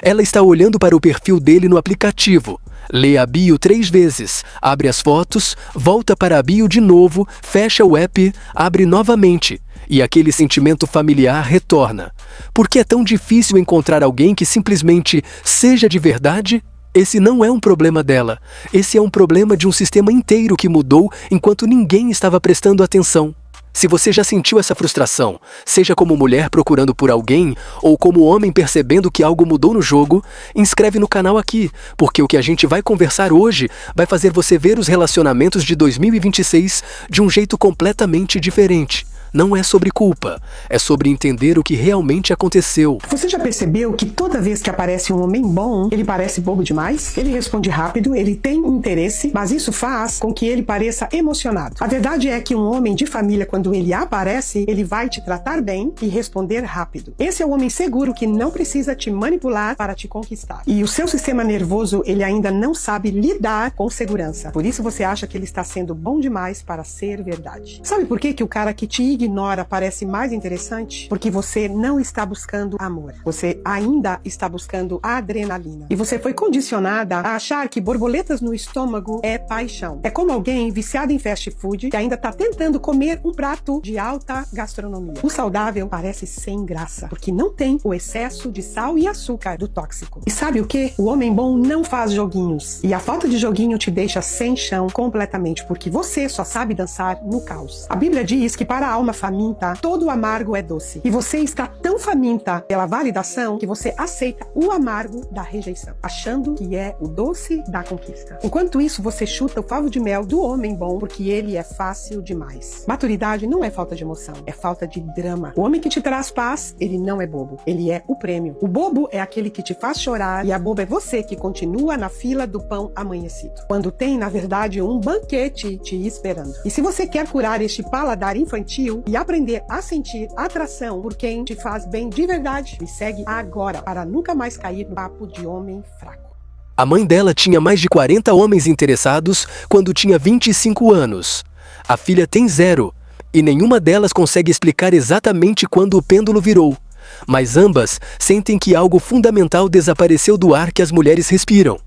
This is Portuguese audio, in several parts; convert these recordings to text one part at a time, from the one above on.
Ela está olhando para o perfil dele no aplicativo. Lê a bio 3 vezes, abre as fotos, volta para a bio de novo, fecha o app, abre novamente. E aquele sentimento familiar retorna. Por que é tão difícil encontrar alguém que simplesmente seja de verdade? Esse não é um problema dela. Esse é um problema de um sistema inteiro que mudou enquanto ninguém estava prestando atenção. Se você já sentiu essa frustração, seja como mulher procurando por alguém ou como homem percebendo que algo mudou no jogo, inscreve no canal aqui, porque o que a gente vai conversar hoje vai fazer você ver os relacionamentos de 2026 de um jeito completamente diferente. Não é sobre culpa, é sobre entender o que realmente aconteceu. Você já percebeu que toda vez que aparece um homem bom, ele parece bobo demais? Ele responde rápido, ele tem interesse, mas isso faz com que ele pareça emocionado. A verdade é que um homem de família, quando ele aparece, ele vai te tratar bem e responder rápido. Esse é o homem seguro que não precisa te manipular para te conquistar. E o seu sistema nervoso, ele ainda não sabe lidar com segurança. Por isso você acha que ele está sendo bom demais para ser verdade. Sabe por que o cara que te ignora parece mais interessante? Porque você não está buscando amor. Você ainda está buscando adrenalina. E você foi condicionada a achar que borboletas no estômago é paixão. É como alguém viciado em fast food que ainda está tentando comer um prato de alta gastronomia. O saudável parece sem graça, porque não tem o excesso de sal e açúcar do tóxico. E sabe o que? O homem bom não faz joguinhos. E a falta de joguinho te deixa sem chão completamente, porque você só sabe dançar no caos. A Bíblia diz que para a alma faminta, todo o amargo é doce. E você está tão faminta pela validação que você aceita o amargo da rejeição, achando que é o doce da conquista. Enquanto isso, você chuta o favo de mel do homem bom, porque ele é fácil demais. Maturidade não é falta de emoção, é falta de drama. O homem que te traz paz, ele não é bobo, ele é o prêmio. O bobo é aquele que te faz chorar e a boba é você que continua na fila do pão amanhecido, quando tem, na verdade, um banquete te esperando. E se você quer curar este paladar infantil e aprender a sentir atração por quem te faz bem de verdade, me segue agora para nunca mais cair no papo de homem fraco. A mãe dela tinha mais de 40 homens interessados quando tinha 25 anos. A filha tem 0, e nenhuma delas consegue explicar exatamente quando o pêndulo virou. Mas ambas sentem que algo fundamental desapareceu do ar que as mulheres respiram.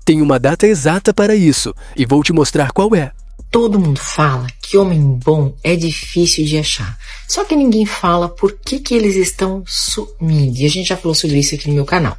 Tem uma data exata para isso, e vou te mostrar qual é. Todo mundo fala que homem bom é difícil de achar. Só que ninguém fala por que eles estão sumindo. E a gente já falou sobre isso aqui no meu canal.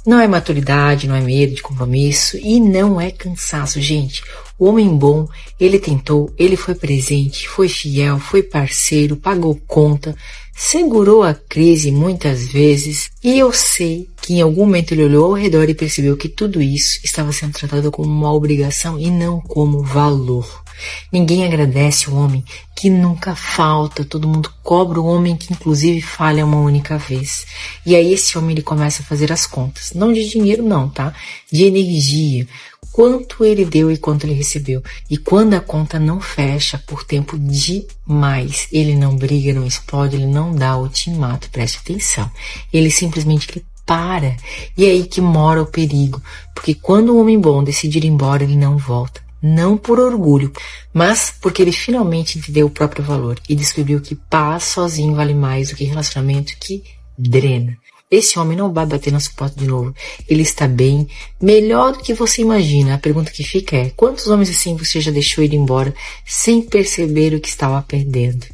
Não é maturidade, não é medo de compromisso e não é cansaço, gente. O homem bom, ele tentou, ele foi presente, foi fiel, foi parceiro, pagou conta, segurou a crise muitas vezes e eu sei que em algum momento ele olhou ao redor e percebeu que tudo isso estava sendo tratado como uma obrigação e não como valor. Ninguém agradece o homem que nunca falta, todo mundo cobra o homem que inclusive falha uma única vez. E aí esse homem ele começa a fazer as contas, não de dinheiro não, tá? De energia, quanto ele deu e quanto ele recebeu. E quando a conta não fecha por tempo demais, ele não briga, não explode, ele não dá ultimato, preste atenção. Ele simplesmente para. E é aí que mora o perigo, porque quando o homem bom decide ir embora, ele não volta. Não por orgulho, mas porque ele finalmente entendeu o próprio valor e descobriu que paz sozinho vale mais do que relacionamento que drena. Esse homem não vai bater na sua porta de novo. Ele está bem, melhor do que você imagina. A pergunta que fica é, quantos homens assim você já deixou ir embora sem perceber o que estava perdendo?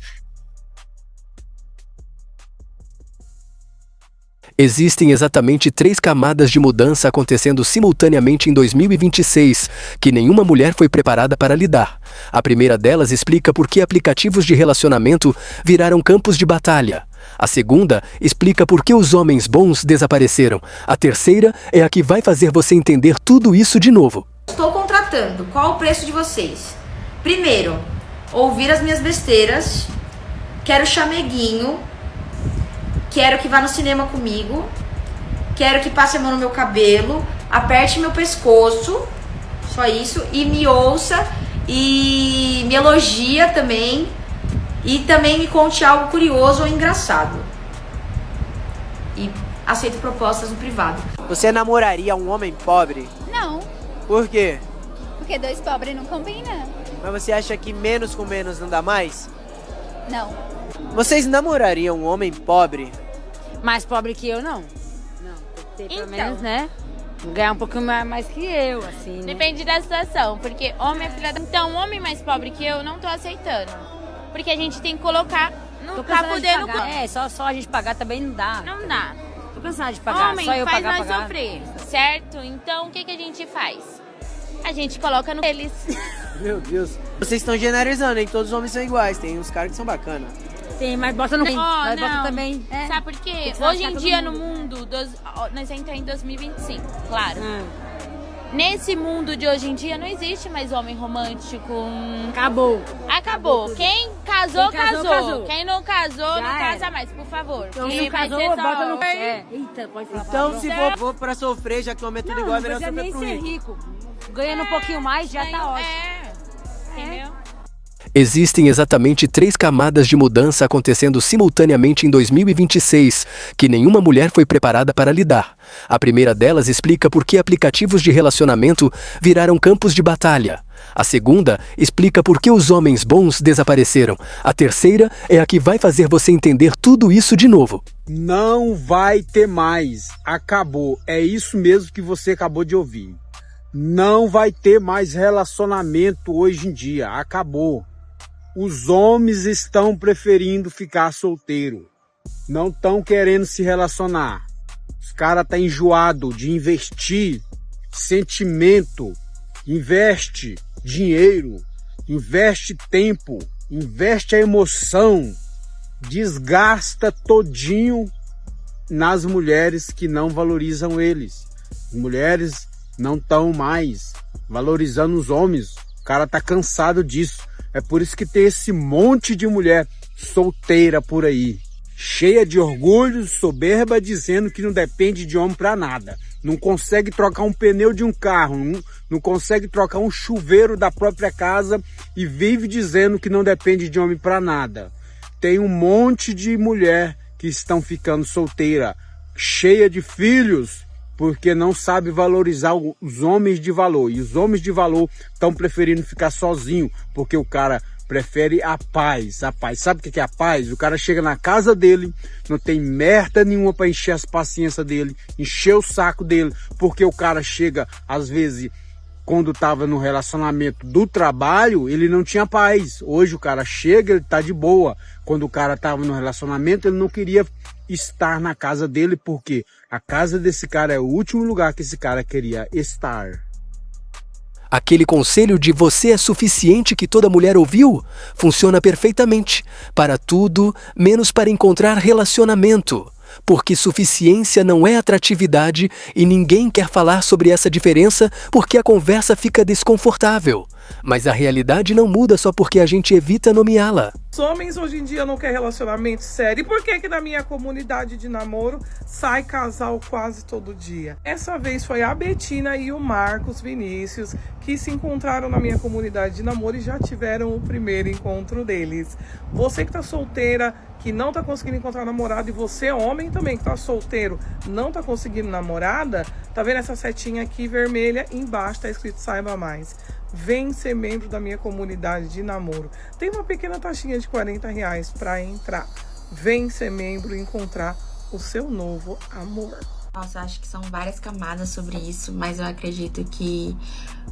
Existem exatamente 3 camadas de mudança acontecendo simultaneamente em 2026, que nenhuma mulher foi preparada para lidar. A primeira delas explica por que aplicativos de relacionamento viraram campos de batalha. A segunda explica por que os homens bons desapareceram. A terceira é a que vai fazer você entender tudo isso de novo. Estou contratando. Qual o preço de vocês? Primeiro, ouvir as minhas besteiras. Quero chameguinho. Quero que vá no cinema comigo. Quero que passe a mão no meu cabelo. Aperte meu pescoço. Só isso. E me ouça. E me elogia também. E também me conte algo curioso ou engraçado. E aceito propostas no privado. Você namoraria um homem pobre? Não. Por quê? Porque 2 pobres não combina. Mas você acha que menos com menos não dá mais? Não. Vocês namorariam um homem pobre? Mais pobre que eu, não. Não, ter pelo Então. menos, né? Ganhar um pouquinho mais que eu, assim, né? Depende da situação, porque homem é filha da... Então, um homem mais pobre que eu não tô aceitando. Porque a gente tem que colocar no Tô tá cansada de podendo... pagar. É, só a gente pagar também não dá. Não dá. Tô cansada de pagar, Homem só eu faz pagar, nós pagar. sofrer, certo? Então, o que a gente faz? A gente coloca no eles. Meu Deus. Vocês estão generalizando, hein? Todos os homens são iguais. Tem uns caras que são bacanas. Tem, mas bota no... Oh, Nós bota não. também. É. Sabe por quê? Tem que Hoje lascar em todo dia mundo. no mundo, nós entramos em 2025, claro. Nesse mundo de hoje em dia não existe mais homem romântico. Acabou. Acabou. Quem casou, Quem casou, casou. casou. Quem não casou, Já não casa era. mais, por favor. Então, E se não vai casou, ser só- bota no... É. Eita, pode falar. Então, se palavrão. for pra sofrer, já que o homem é tudo Não, igual, é não melhor precisa sofrer nem pro ser rico. rico. Ganhando um pouquinho mais, já tá ótimo. Entendeu? Existem exatamente 3 camadas de mudança acontecendo simultaneamente em 2026, que nenhuma mulher foi preparada para lidar. A primeira delas explica por que aplicativos de relacionamento viraram campos de batalha. A segunda explica por que os homens bons desapareceram. A terceira é a que vai fazer você entender tudo isso de novo. Não vai ter mais. Acabou. É isso mesmo que você acabou de ouvir. Não vai ter mais relacionamento hoje em dia. Acabou. Os homens estão preferindo ficar solteiro. Não estão querendo se relacionar. Os caras estão enjoados de investir sentimento, investe dinheiro, investe tempo, investe a emoção, desgasta todinho nas mulheres que não valorizam eles. As mulheres não estão mais valorizando os homens. O cara tá cansado disso. É por isso que tem esse monte de mulher solteira por aí, cheia de orgulho, soberba, dizendo que não depende de homem pra nada. Não consegue trocar um pneu de um carro, não consegue trocar um chuveiro da própria casa e vive dizendo que não depende de homem pra nada. Tem um monte de mulher que estão ficando solteira, cheia de filhos, porque não sabe valorizar os homens de valor. E os homens de valor estão preferindo ficar sozinho, porque o cara prefere a paz. A paz. Sabe o que é a paz? O cara chega na casa dele, não tem merda nenhuma para encher as paciências dele, encher o saco dele, porque o cara chega, às vezes, quando estava no relacionamento do trabalho, ele não tinha paz. Hoje o cara chega, ele tá de boa. Quando o cara estava no relacionamento, ele não queria estar na casa dele, porque a casa desse cara é o último lugar que esse cara queria estar. Aquele conselho de você é suficiente que toda mulher ouviu funciona perfeitamente para tudo, menos para encontrar relacionamento. Porque suficiência não é atratividade e ninguém quer falar sobre essa diferença porque a conversa fica desconfortável. Mas a realidade não muda só porque a gente evita nomeá-la. Os homens hoje em dia não querem relacionamento sério. E por que na minha comunidade de namoro sai casal quase todo dia? Essa vez foi a Betina e o Marcos Vinícius que se encontraram na minha comunidade de namoro e já tiveram o primeiro encontro deles. Você que tá solteira, que não tá conseguindo encontrar namorado, e você, homem também, que tá solteiro, não tá conseguindo namorada, tá vendo essa setinha aqui vermelha? Embaixo tá escrito Saiba Mais. Vem ser membro da minha comunidade de namoro. Tem uma pequena taxinha de R$40 para entrar. Vem ser membro e encontrar o seu novo amor. Nossa, acho que são várias camadas sobre isso, mas eu acredito que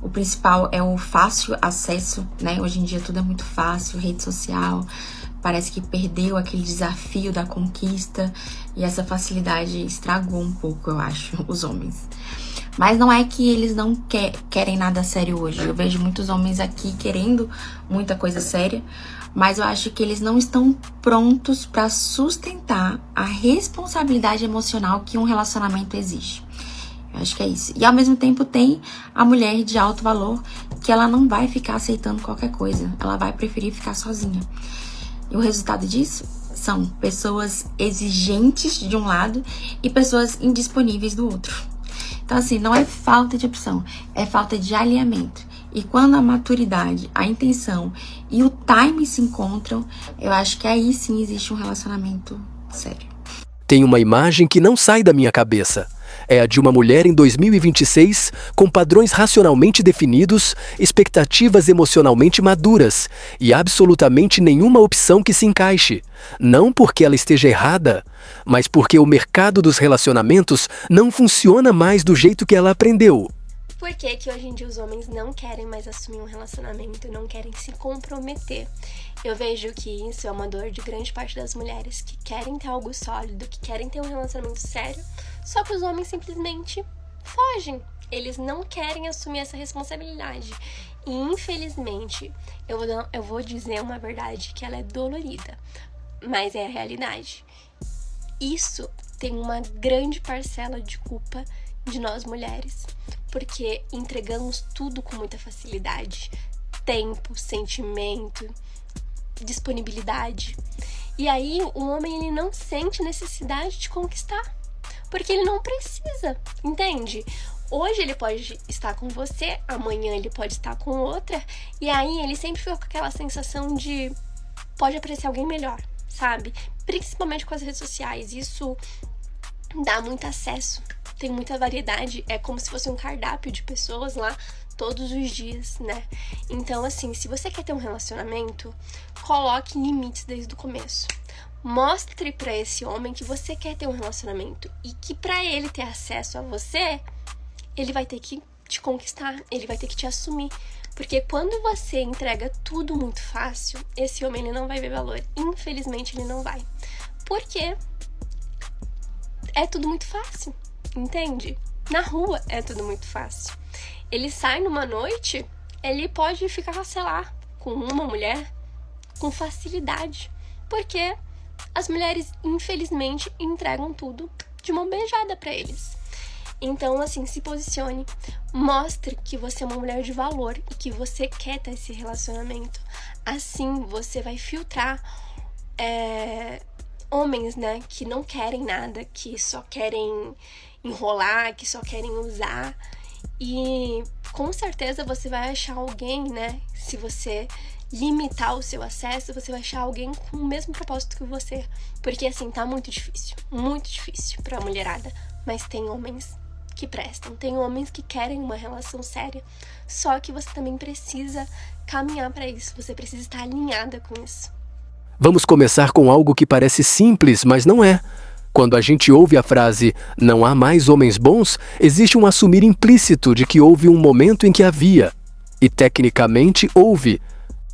o principal é o fácil acesso, né? Hoje em dia tudo é muito fácil, rede social, parece que perdeu aquele desafio da conquista e essa facilidade estragou um pouco, eu acho, os homens. Mas não é que eles não querem nada sério hoje. Eu vejo muitos homens aqui querendo muita coisa séria, mas eu acho que eles não estão prontos para sustentar a responsabilidade emocional que um relacionamento exige. Eu acho que é isso. E ao mesmo tempo tem a mulher de alto valor que ela não vai ficar aceitando qualquer coisa. Ela vai preferir ficar sozinha. E o resultado disso são pessoas exigentes de um lado e pessoas indisponíveis do outro. Então, assim, não é falta de opção, é falta de alinhamento. E quando a maturidade, a intenção e o time se encontram, eu acho que aí sim existe um relacionamento sério. Tem uma imagem que não sai da minha cabeça. é a de uma mulher em 2026 com padrões racionalmente definidos, expectativas emocionalmente maduras e absolutamente nenhuma opção que se encaixe. Não porque ela esteja errada, mas porque o mercado dos relacionamentos não funciona mais do jeito que ela aprendeu. Por que que hoje em dia os homens não querem mais assumir um relacionamento, não querem se comprometer? Eu vejo que isso é uma dor de grande parte das mulheres que querem ter algo sólido, que querem ter um relacionamento sério, só que os homens simplesmente fogem. Eles não querem assumir essa responsabilidade. E infelizmente, eu vou dizer uma verdade que ela é dolorida, mas é a realidade. Isso tem uma grande parcela de culpa de nós mulheres, porque entregamos tudo com muita facilidade, tempo, sentimento, disponibilidade. E aí o homem ele não sente necessidade de conquistar, porque ele não precisa, entende? Hoje ele pode estar com você, amanhã ele pode estar com outra, e aí ele sempre fica com aquela sensação de pode aparecer alguém melhor, sabe? Principalmente com as redes sociais, isso dá muito acesso, tem muita variedade, é como se fosse um cardápio de pessoas lá todos os dias, né? Então, assim, se você quer ter um relacionamento, coloque limites desde o começo. Mostre pra esse homem que você quer ter um relacionamento e que pra ele ter acesso a você, ele vai ter que te conquistar, ele vai ter que te assumir. Porque quando você entrega tudo muito fácil, esse homem ele não vai ver valor. Infelizmente, ele não vai. Porque é tudo muito fácil, entende? Na rua é tudo muito fácil. Ele sai numa noite, ele pode ficar, sei lá, com uma mulher com facilidade. Porque as mulheres, infelizmente, entregam tudo de mão beijada pra eles. Então, assim, se posicione, mostre que você é uma mulher de valor e que você quer ter esse relacionamento. Assim, você vai filtrar homens, né, que não querem nada, que só querem enrolar, que só querem usar. E com certeza você vai achar alguém, né, se você limitar o seu acesso, você vai achar alguém com o mesmo propósito que você. Porque, assim, tá muito difícil pra mulherada. Mas tem homens que prestam, tem homens que querem uma relação séria. Só que você também precisa caminhar pra isso, você precisa estar alinhada com isso. Vamos começar com algo que parece simples, mas não é. Quando a gente ouve a frase "não há mais homens bons", existe um assumir implícito de que houve um momento em que havia. E tecnicamente houve.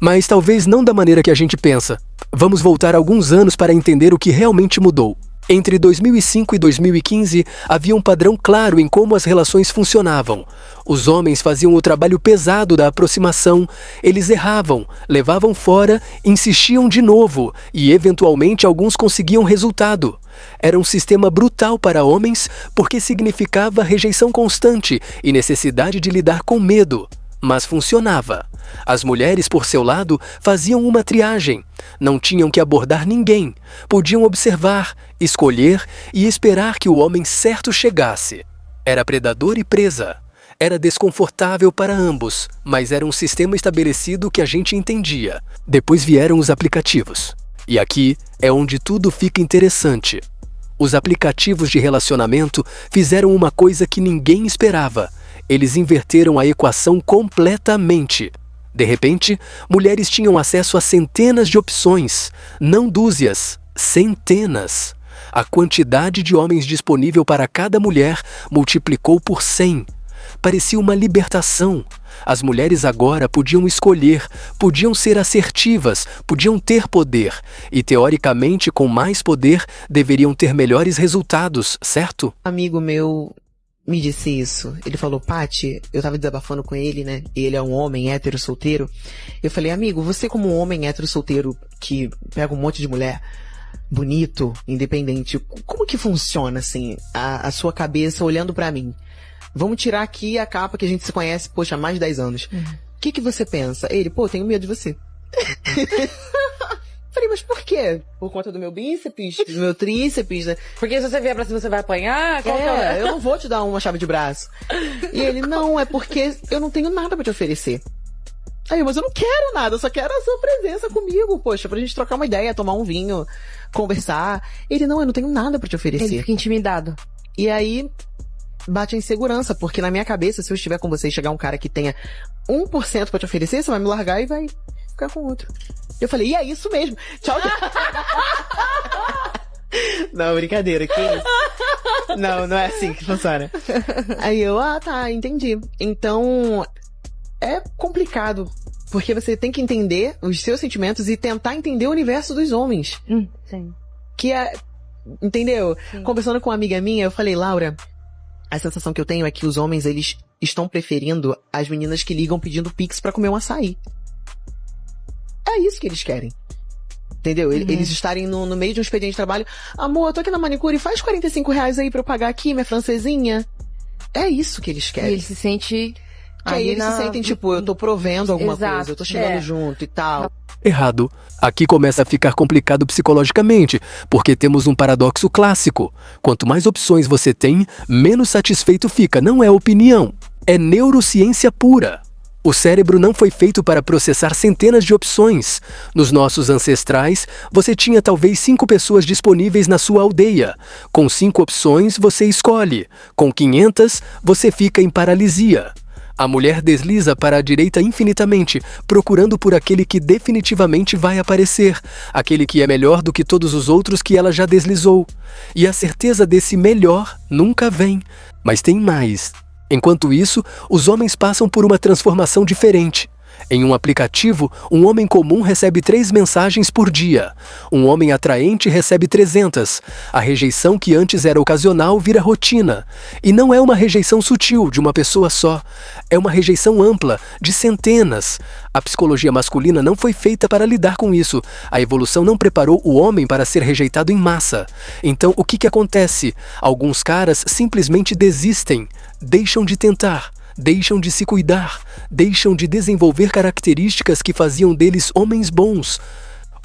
Mas talvez não da maneira que a gente pensa. Vamos voltar alguns anos para entender o que realmente mudou. Entre 2005 e 2015, havia um padrão claro em como as relações funcionavam. Os homens faziam o trabalho pesado da aproximação, eles erravam, levavam fora, insistiam de novo e, eventualmente, alguns conseguiam resultado. Era um sistema brutal para homens porque significava rejeição constante e necessidade de lidar com medo. Mas funcionava. As mulheres, por seu lado, faziam uma triagem. Não tinham que abordar ninguém. Podiam observar, escolher e esperar que o homem certo chegasse. Era predador e presa. Era desconfortável para ambos, mas era um sistema estabelecido que a gente entendia. Depois vieram os aplicativos. E aqui é onde tudo fica interessante. Os aplicativos de relacionamento fizeram uma coisa que ninguém esperava. Eles inverteram a equação completamente. De repente, mulheres tinham acesso a centenas de opções, não dúzias, centenas. A quantidade de homens disponível para cada mulher multiplicou por 100. Parecia uma libertação. As mulheres agora podiam escolher, podiam ser assertivas, podiam ter poder. E, teoricamente, com mais poder, deveriam ter melhores resultados, certo? Amigo meu me disse isso. Ele falou: Paty, eu tava desabafando com ele, né? Ele é um homem hétero solteiro. Eu falei: amigo, você como um homem hétero solteiro que pega um monte de mulher, bonito, independente, como que funciona, assim, a sua cabeça olhando pra mim? Vamos tirar aqui a capa que a gente se conhece, poxa, há mais de 10 anos. O que você pensa? Ele: pô, tenho medo de você. Falei: mas por quê? Por conta do meu bíceps, do meu tríceps, né? Porque se você vier pra cima, você vai apanhar? Eu não vou te dar uma chave de braço. E ele: não, é porque eu não tenho nada pra te oferecer. Aí, mas eu não quero nada, eu só quero a sua presença comigo, poxa, pra gente trocar uma ideia, tomar um vinho, conversar. Ele: não, eu não tenho nada pra te oferecer. Ele fica intimidado. E aí, bate a insegurança, porque na minha cabeça, se eu estiver com você e chegar um cara que tenha 1% pra te oferecer, você vai me largar e vai ficar com outro. Eu falei, e é isso mesmo. Tchau. Não, brincadeira, que isso? Não é assim que funciona. Aí eu, tá, entendi. Então, é complicado, porque você tem que entender os seus sentimentos e tentar entender o universo dos homens. Sim. Que é, entendeu? Sim. Conversando com uma amiga minha, eu falei, Laura, a sensação que eu tenho é que os homens, eles estão preferindo as meninas que ligam pedindo pix pra comer um açaí. É isso que eles querem. Entendeu? Eles estarem no meio de um expediente de trabalho. Amor, eu tô aqui na manicure, faz R$45 aí pra eu pagar aqui, minha francesinha. É isso que eles querem. E ele se sente... Que aí eles se sentem, tipo, eu tô provendo alguma coisa, eu tô chegando junto e tal. Errado. Aqui começa a ficar complicado psicologicamente, porque temos um paradoxo clássico. Quanto mais opções você tem, menos satisfeito fica. Não é opinião, é neurociência pura. O cérebro não foi feito para processar centenas de opções. Nos nossos ancestrais, você tinha talvez 5 pessoas disponíveis na sua aldeia. Com 5 opções, você escolhe. Com 500, você fica em paralisia. A mulher desliza para a direita infinitamente, procurando por aquele que definitivamente vai aparecer, aquele que é melhor do que todos os outros que ela já deslizou. E a certeza desse melhor nunca vem. Mas tem mais. Enquanto isso, os homens passam por uma transformação diferente. Em um aplicativo, um homem comum recebe 3 mensagens por dia. Um homem atraente recebe 300. A rejeição que antes era ocasional vira rotina. E não é uma rejeição sutil, de uma pessoa só. É uma rejeição ampla, de centenas. A psicologia masculina não foi feita para lidar com isso. A evolução não preparou o homem para ser rejeitado em massa. Então, o que acontece? Alguns caras simplesmente desistem, deixam de tentar. Deixam de se cuidar, deixam de desenvolver características que faziam deles homens bons.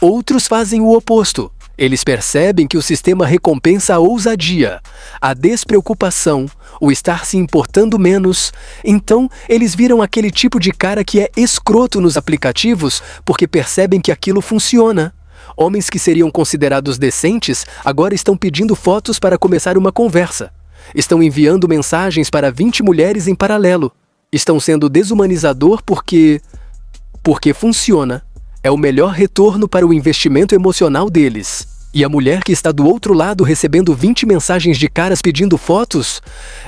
Outros fazem o oposto. Eles percebem que o sistema recompensa a ousadia, a despreocupação, o estar se importando menos. Então, eles viram aquele tipo de cara que é escroto nos aplicativos porque percebem que aquilo funciona. Homens que seriam considerados decentes agora estão pedindo fotos para começar uma conversa. Estão enviando mensagens para 20 mulheres em paralelo. Estão sendo desumanizador porque funciona. É o melhor retorno para o investimento emocional deles. E a mulher que está do outro lado recebendo 20 mensagens de caras pedindo fotos,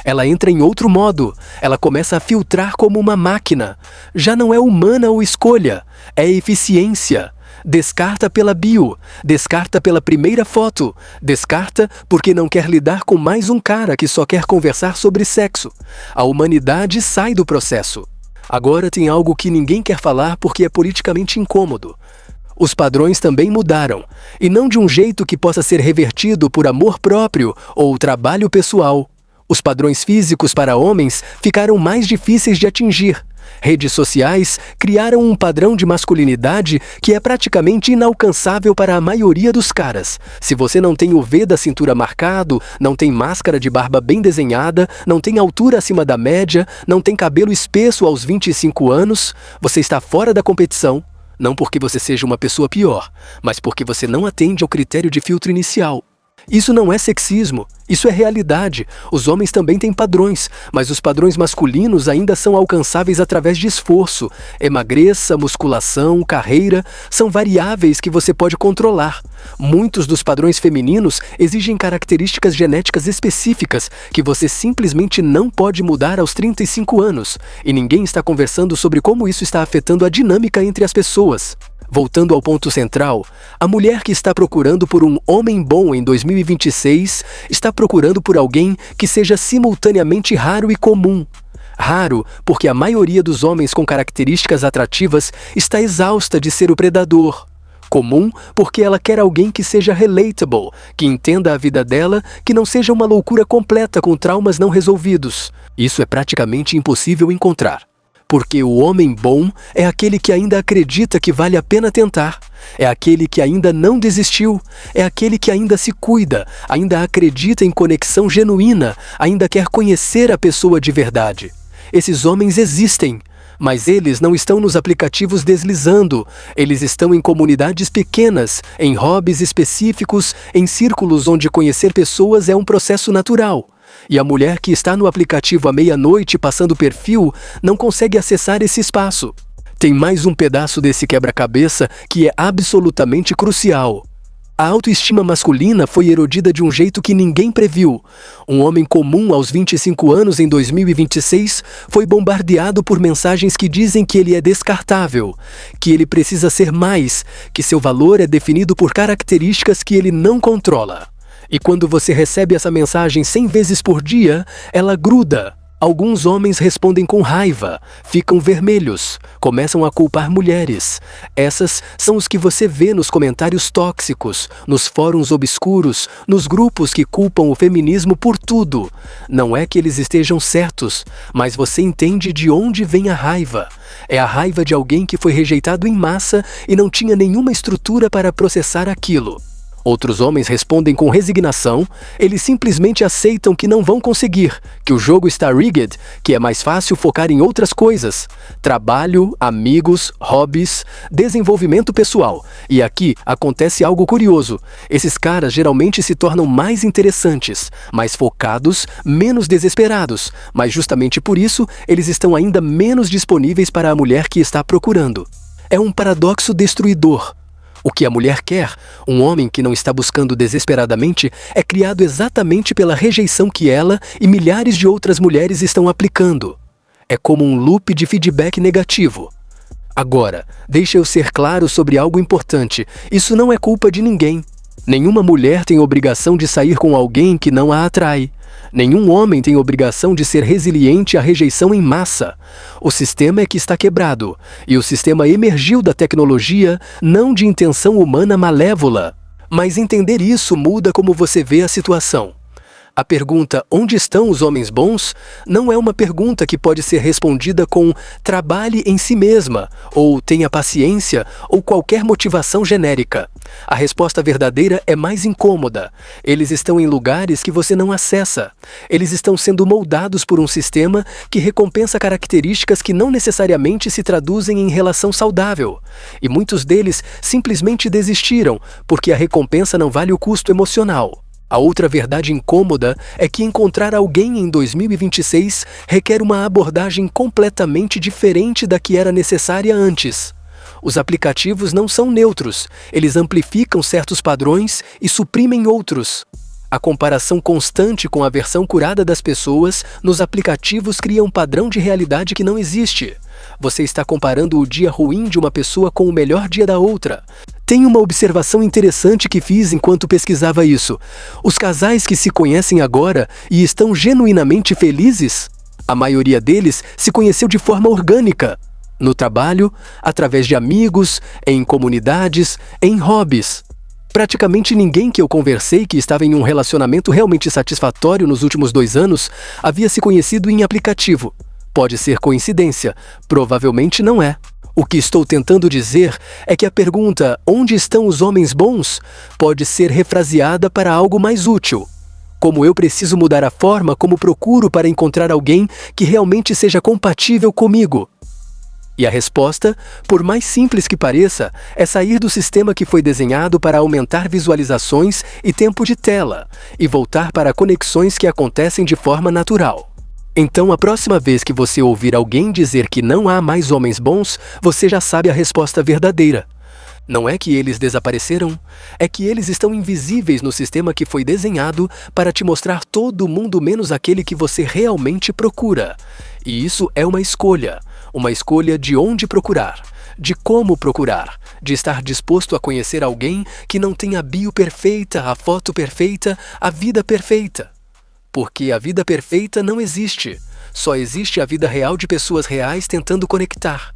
ela entra em outro modo. Ela começa a filtrar como uma máquina. Já não é humana ou escolha, é eficiência. Descarta pela bio, descarta pela primeira foto, descarta porque não quer lidar com mais um cara que só quer conversar sobre sexo. A humanidade sai do processo. Agora tem algo que ninguém quer falar porque é politicamente incômodo. Os padrões também mudaram, e não de um jeito que possa ser revertido por amor próprio ou trabalho pessoal. Os padrões físicos para homens ficaram mais difíceis de atingir. Redes sociais criaram um padrão de masculinidade que é praticamente inalcançável para a maioria dos caras. Se você não tem o V da cintura marcado, não tem máscara de barba bem desenhada, não tem altura acima da média, não tem cabelo espesso aos 25 anos, você está fora da competição. Não porque você seja uma pessoa pior, mas porque você não atende ao critério de filtro inicial. Isso não é sexismo, isso é realidade. Os homens também têm padrões, mas os padrões masculinos ainda são alcançáveis através de esforço. Emagreça, musculação, carreira, são variáveis que você pode controlar. Muitos dos padrões femininos exigem características genéticas específicas que você simplesmente não pode mudar aos 35 anos. E ninguém está conversando sobre como isso está afetando a dinâmica entre as pessoas. Voltando ao ponto central, a mulher que está procurando por um homem bom em 2026 está procurando por alguém que seja simultaneamente raro e comum. Raro porque a maioria dos homens com características atrativas está exausta de ser o predador. Comum porque ela quer alguém que seja relatable, que entenda a vida dela, que não seja uma loucura completa com traumas não resolvidos. Isso é praticamente impossível encontrar. Porque o homem bom é aquele que ainda acredita que vale a pena tentar, é aquele que ainda não desistiu, é aquele que ainda se cuida, ainda acredita em conexão genuína, ainda quer conhecer a pessoa de verdade. Esses homens existem, mas eles não estão nos aplicativos deslizando, eles estão em comunidades pequenas, em hobbies específicos, em círculos onde conhecer pessoas é um processo natural. E a mulher que está no aplicativo à meia-noite passando perfil não consegue acessar esse espaço. Tem mais um pedaço desse quebra-cabeça que é absolutamente crucial. A autoestima masculina foi erodida de um jeito que ninguém previu. Um homem comum aos 25 anos em 2026 foi bombardeado por mensagens que dizem que ele é descartável, que ele precisa ser mais, que seu valor é definido por características que ele não controla. E quando você recebe essa mensagem 100 vezes por dia, ela gruda. Alguns homens respondem com raiva, ficam vermelhos, começam a culpar mulheres. Essas são os que você vê nos comentários tóxicos, nos fóruns obscuros, nos grupos que culpam o feminismo por tudo. Não é que eles estejam certos, mas você entende de onde vem a raiva. É a raiva de alguém que foi rejeitado em massa e não tinha nenhuma estrutura para processar aquilo. Outros homens respondem com resignação, eles simplesmente aceitam que não vão conseguir, que o jogo está rigged, que é mais fácil focar em outras coisas. Trabalho, amigos, hobbies, desenvolvimento pessoal. E aqui acontece algo curioso. Esses caras geralmente se tornam mais interessantes, mais focados, menos desesperados, mas justamente por isso eles estão ainda menos disponíveis para a mulher que está procurando. É um paradoxo destruidor. O que a mulher quer, um homem que não está buscando desesperadamente, é criado exatamente pela rejeição que ela e milhares de outras mulheres estão aplicando. É como um loop de feedback negativo. Agora, deixa eu ser claro sobre algo importante. Isso não é culpa de ninguém. Nenhuma mulher tem obrigação de sair com alguém que não a atrai. Nenhum homem tem obrigação de ser resiliente à rejeição em massa. O sistema é que está quebrado, e o sistema emergiu da tecnologia, não de intenção humana malévola. Mas entender isso muda como você vê a situação. A pergunta "onde estão os homens bons?" não é uma pergunta que pode ser respondida com "trabalhe em si mesma", ou "tenha paciência", ou qualquer motivação genérica. A resposta verdadeira é mais incômoda. Eles estão em lugares que você não acessa. Eles estão sendo moldados por um sistema que recompensa características que não necessariamente se traduzem em relação saudável. E muitos deles simplesmente desistiram, porque a recompensa não vale o custo emocional. A outra verdade incômoda é que encontrar alguém em 2026 requer uma abordagem completamente diferente da que era necessária antes. Os aplicativos não são neutros, eles amplificam certos padrões e suprimem outros. A comparação constante com a versão curada das pessoas nos aplicativos cria um padrão de realidade que não existe. Você está comparando o dia ruim de uma pessoa com o melhor dia da outra. Tem uma observação interessante que fiz enquanto pesquisava isso. Os casais que se conhecem agora e estão genuinamente felizes, a maioria deles se conheceu de forma orgânica. No trabalho, através de amigos, em comunidades, em hobbies. Praticamente ninguém que eu conversei que estava em um relacionamento realmente satisfatório nos últimos 2 anos havia se conhecido em aplicativo. Pode ser coincidência, provavelmente não é. O que estou tentando dizer é que a pergunta "onde estão os homens bons?" pode ser refraseada para algo mais útil. Como eu preciso mudar a forma como procuro para encontrar alguém que realmente seja compatível comigo? E a resposta, por mais simples que pareça, é sair do sistema que foi desenhado para aumentar visualizações e tempo de tela, e voltar para conexões que acontecem de forma natural. Então, a próxima vez que você ouvir alguém dizer que não há mais homens bons, você já sabe a resposta verdadeira. Não é que eles desapareceram, é que eles estão invisíveis no sistema que foi desenhado para te mostrar todo mundo menos aquele que você realmente procura. E isso é uma escolha de onde procurar, de como procurar, de estar disposto a conhecer alguém que não tem a bio perfeita, a foto perfeita, a vida perfeita. Porque a vida perfeita não existe, só existe a vida real de pessoas reais tentando conectar.